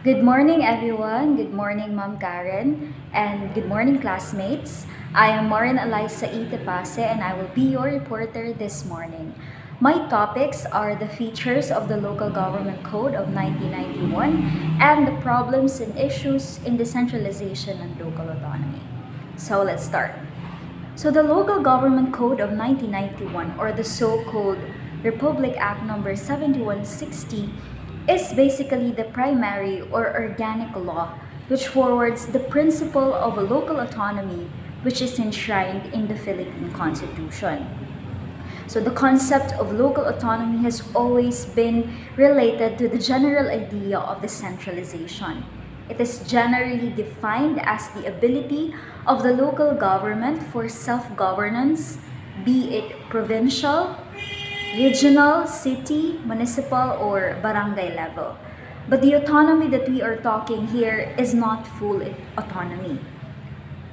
Good morning, everyone. Good morning, Ma'am Karen, and good morning, classmates. I am Marin Eliza Itepase, and I will be your reporter this morning. My topics are the features of the Local Government Code of 1991 and the problems and issues in decentralization and local autonomy. So let's start. So the Local Government Code of 1991, or the so-called Republic Act number 7160, is basically the primary or organic law which forwards the principle of a local autonomy which is enshrined in the Philippine Constitution. So the concept of local autonomy has always been related to the general idea of decentralization. It is generally defined as the ability of the local government for self-governance, be it provincial, regional, city, municipal, or barangay level. But the autonomy that we are talking here is not full autonomy.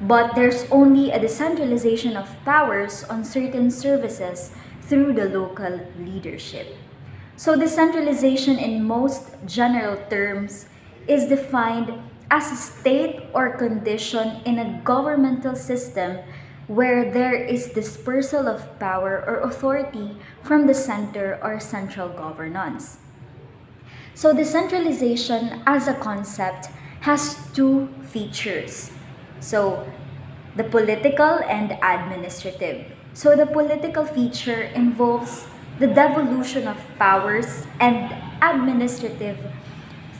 But there's only a decentralization of powers on certain services through the local leadership. So decentralization in most general terms is defined as a state or condition in a governmental system where there is dispersal of power or authority from the center or central governance. So decentralization as a concept has two features. So the political and administrative. So the political feature involves the devolution of powers, and administrative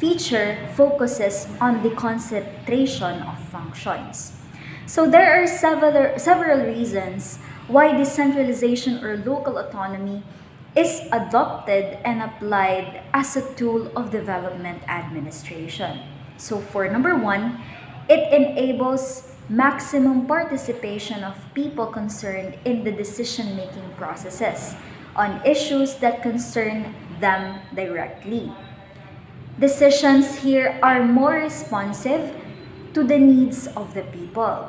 feature focuses on the concentration of functions. So there are several reasons why decentralization or local autonomy is adopted and applied as a tool of development administration. So for number one, it enables maximum participation of people concerned in the decision-making processes on issues that concern them directly. Decisions here are more responsive to the needs of the people.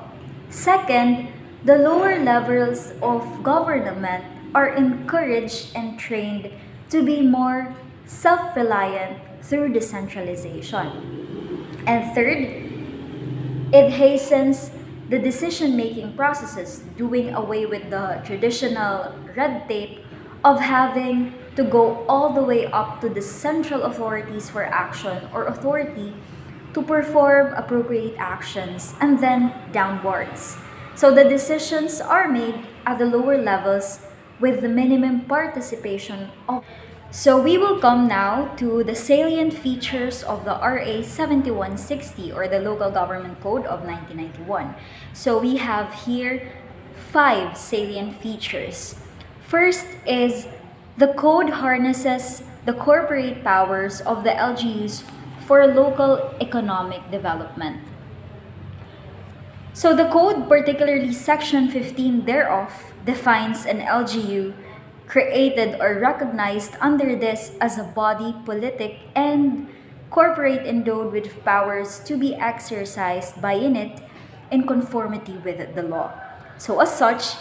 Second, the lower levels of government are encouraged and trained to be more self-reliant through decentralization. And third, it hastens the decision-making processes, doing away with the traditional red tape of having to go all the way up to the central authorities for action or authority to perform appropriate actions and then downwards. So the decisions are made at the lower levels with the minimum participation of. So we will come now to the salient features of the RA 7160, or the Local Government Code of 1991. So we have here 5 salient features. First is the code harnesses the corporate powers of the LGUs for local economic development. So the code, particularly section 15 thereof, defines an LGU created or recognized under this as a body politic and corporate endowed with powers to be exercised by it in conformity with the law. So as such,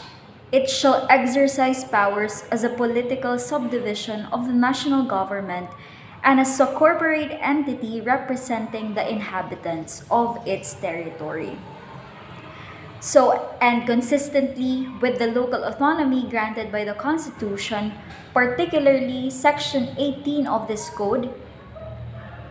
it shall exercise powers as a political subdivision of the national government and as a corporate entity representing the inhabitants of its territory. So, and consistently with the local autonomy granted by the Constitution, particularly Section 18 of this code,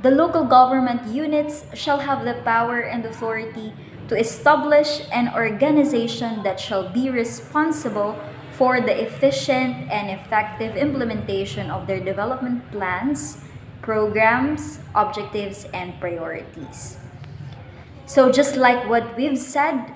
the local government units shall have the power and authority to establish an organization that shall be responsible for the efficient and effective implementation of their development plans, programs, objectives, and priorities. So just like what we've said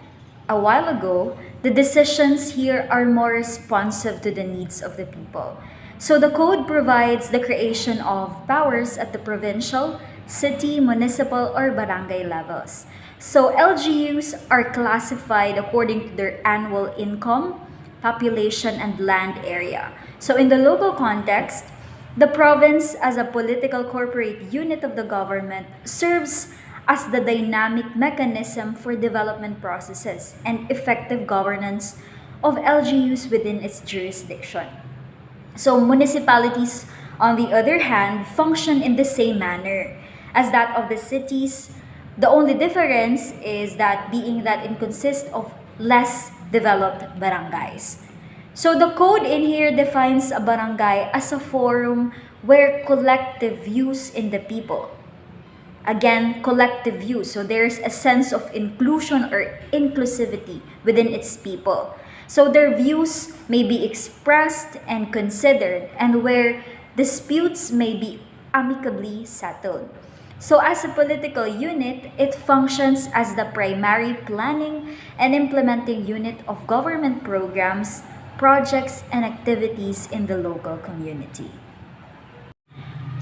a while ago, the decisions here are more responsive to the needs of the people. So the code provides the creation of powers at the provincial, city, municipal, or barangay levels. So LGUs are classified according to their annual income, population, and land area. So in the local context, the province as a political corporate unit of the government serves as the dynamic mechanism for development processes and effective governance of LGUs within its jurisdiction. So municipalities, on the other hand, function in the same manner as that of the cities. The only difference is that being that it consists of less developed barangays. So the code in here defines a barangay as a forum where collective views in the people. Again, collective views. So there's a sense of inclusion or inclusivity within its people. So their views may be expressed and considered, and where disputes may be amicably settled. So as a political unit, it functions as the primary planning and implementing unit of government programs, projects, and activities in the local community.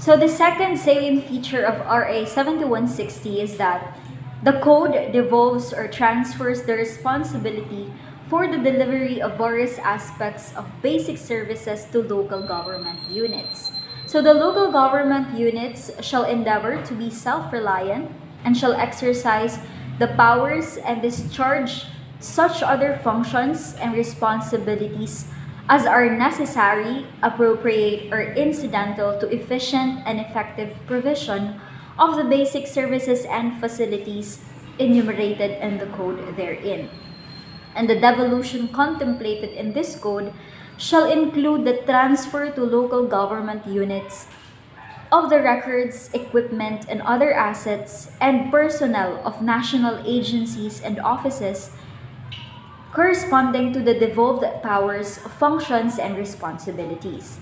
So the second salient feature of RA 7160 is that the code devolves or transfers the responsibility for the delivery of various aspects of basic services to local government units. So the local government units shall endeavor to be self-reliant and shall exercise the powers and discharge such other functions and responsibilities as are necessary, appropriate, or incidental to efficient and effective provision of the basic services and facilities enumerated in the code therein. And the devolution contemplated in this code shall include the transfer to local government units of the records, equipment, and other assets and personnel of national agencies and offices corresponding to the devolved powers, functions, and responsibilities.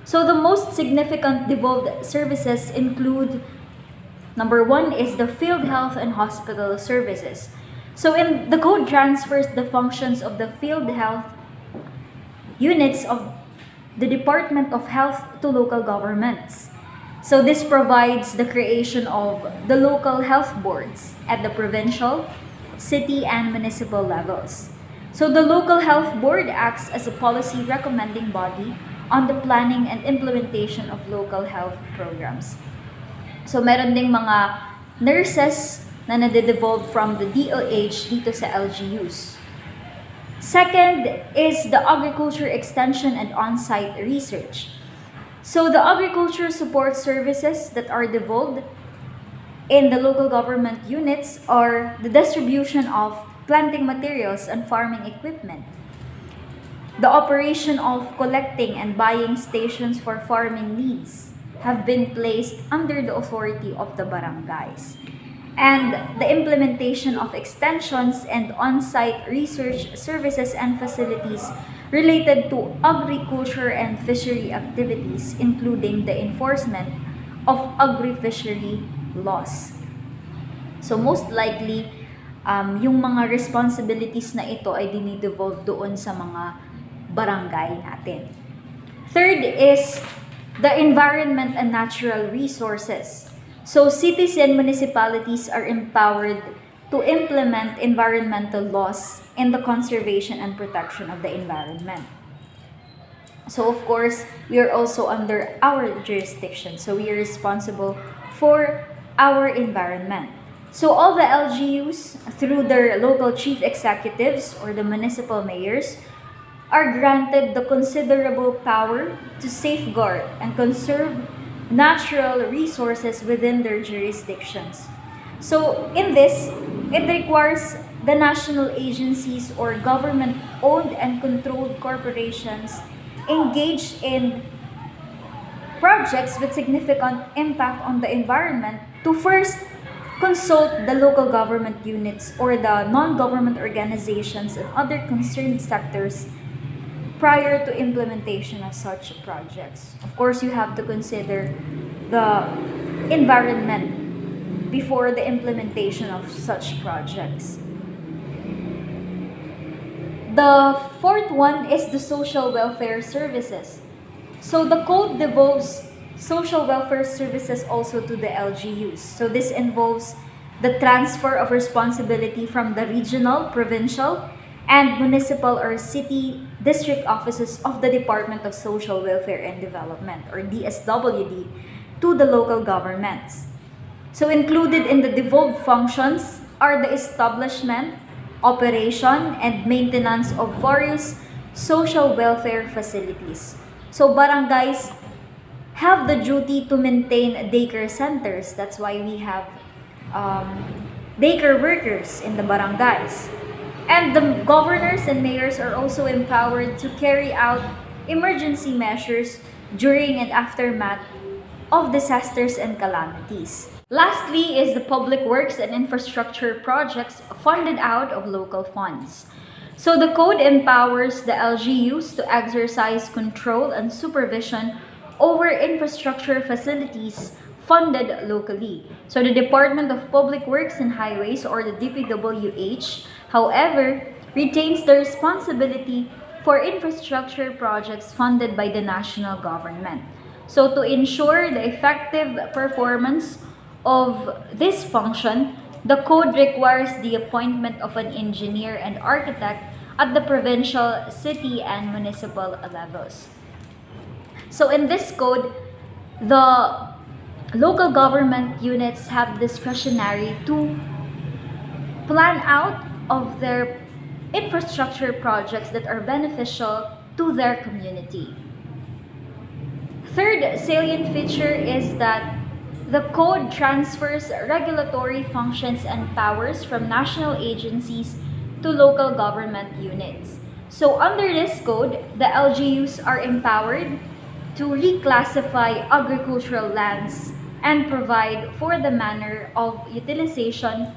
So the most significant devolved services include, number one is the field health and hospital services. So in the code transfers the functions of the field health units of the Department of Health to local governments. So this provides the creation of the local health boards at the provincial, city, and municipal levels. So the local health board acts as a policy recommending body on the planning and implementation of local health programs. So meron ding mga nurses na nade-devolve from the DOH dito sa LGUs. Second is the agriculture extension and on-site research. So the agriculture support services that are devolved in the local government units are the distribution of planting materials and farming equipment, the operation of collecting and buying stations for farming needs have been placed under the authority of the barangays, and the implementation of extensions and on-site research services and facilities related to agriculture and fishery activities, including the enforcement of agri-fishery laws. So most likely, yung mga responsibilities na ito ay dinidevolve doon sa mga barangay natin. Third is the environment and natural resources. So cities and municipalities are empowered to implement environmental laws in the conservation and protection of the environment. So of course, we are also under our jurisdiction. So we are responsible for our environment. So all the LGUs, through their local chief executives or the municipal mayors, are granted the considerable power to safeguard and conserve natural resources within their jurisdictions. So in this, it requires the national agencies or government-owned and controlled corporations engaged in projects with significant impact on the environment to first consult the local government units or the non-government organizations and other concerned sectors prior to implementation of such projects. Of course, you have to consider the environment before the implementation of such projects. The fourth one is the social welfare services. So the code devolves social welfare services also to the LGUs. So this involves the transfer of responsibility from the regional, provincial, and municipal or city district offices of the Department of Social Welfare and Development or DSWD to the local governments. So included in the devolved functions are the establishment, operation, and maintenance of various social welfare facilities. So barangays have the duty to maintain daycare centers. That's why we have um, daycare workers in the barangays. And the governors and mayors are also empowered to carry out emergency measures during and aftermath of disasters and calamities. Lastly is the public works and infrastructure projects funded out of local funds. So the code empowers the LGUs to exercise control and supervision over infrastructure facilities funded locally. So the Department of Public Works and Highways, or the DPWH, however, retains the responsibility for infrastructure projects funded by the national government. So to ensure the effective performance of this function, the code requires the appointment of an engineer and architect at the provincial, city, and municipal levels. So in this code, the local government units have discretionary to plan out of their infrastructure projects that are beneficial to their community. Third salient feature is that the code transfers regulatory functions and powers from national agencies to local government units. So under this code, the LGUs are empowered to reclassify agricultural lands and provide for the manner of utilization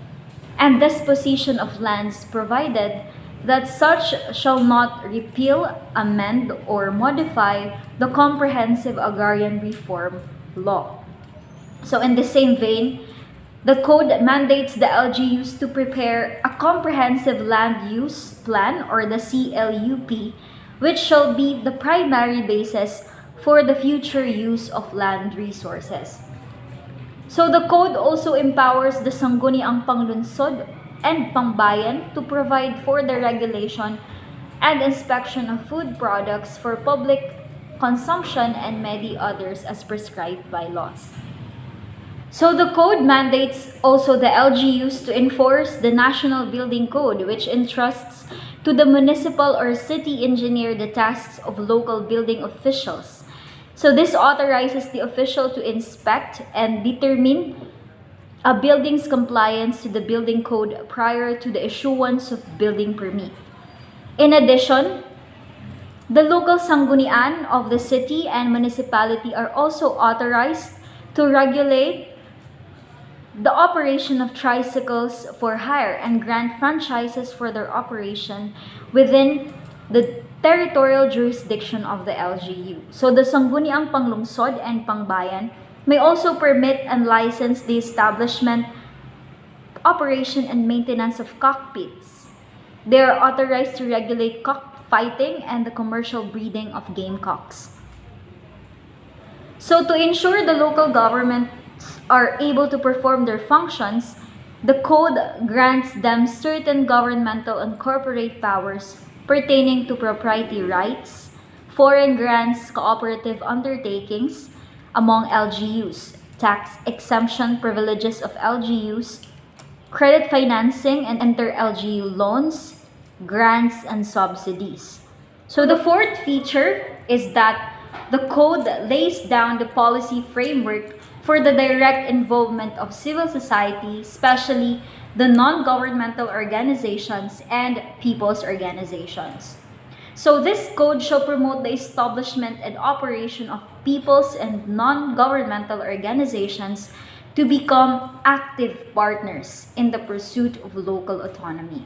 and disposition of lands, provided that such shall not repeal, amend, or modify the Comprehensive Agrarian Reform Law. So in the same vein, the code mandates the LGUs to prepare a comprehensive land use plan, or the CLUP, which shall be the primary basis for the future use of land resources. So the code also empowers the Sangguniang Panglunsod and Pangbayan to provide for the regulation and inspection of food products for public consumption and many others as prescribed by laws. So the code mandates also the LGUs to enforce the National Building Code, which entrusts to the municipal or city engineer the tasks of local building officials. So this authorizes the official to inspect and determine a building's compliance to the building code prior to the issuance of building permit. In addition, the local sanggunian of the city and municipality are also authorized to regulate the operation of tricycles for hire and grant franchises for their operation within the territorial jurisdiction of the LGU. So the Sangguniang Panglungsod and Pangbayan may also permit and license the establishment, operation, and maintenance of cockpits. They are authorized to regulate cockfighting and the commercial breeding of gamecocks. So to ensure the local governments are able to perform their functions, the code grants them certain governmental and corporate powers pertaining to propriety rights, foreign grants, cooperative undertakings among LGUs, tax exemption privileges of LGUs, credit financing and inter-LGU loans, grants, and subsidies. So the fourth feature is that the code lays down the policy framework for the direct involvement of civil society, especially the non-governmental organizations and people's organizations. So this code shall promote the establishment and operation of people's and non-governmental organizations to become active partners in the pursuit of local autonomy.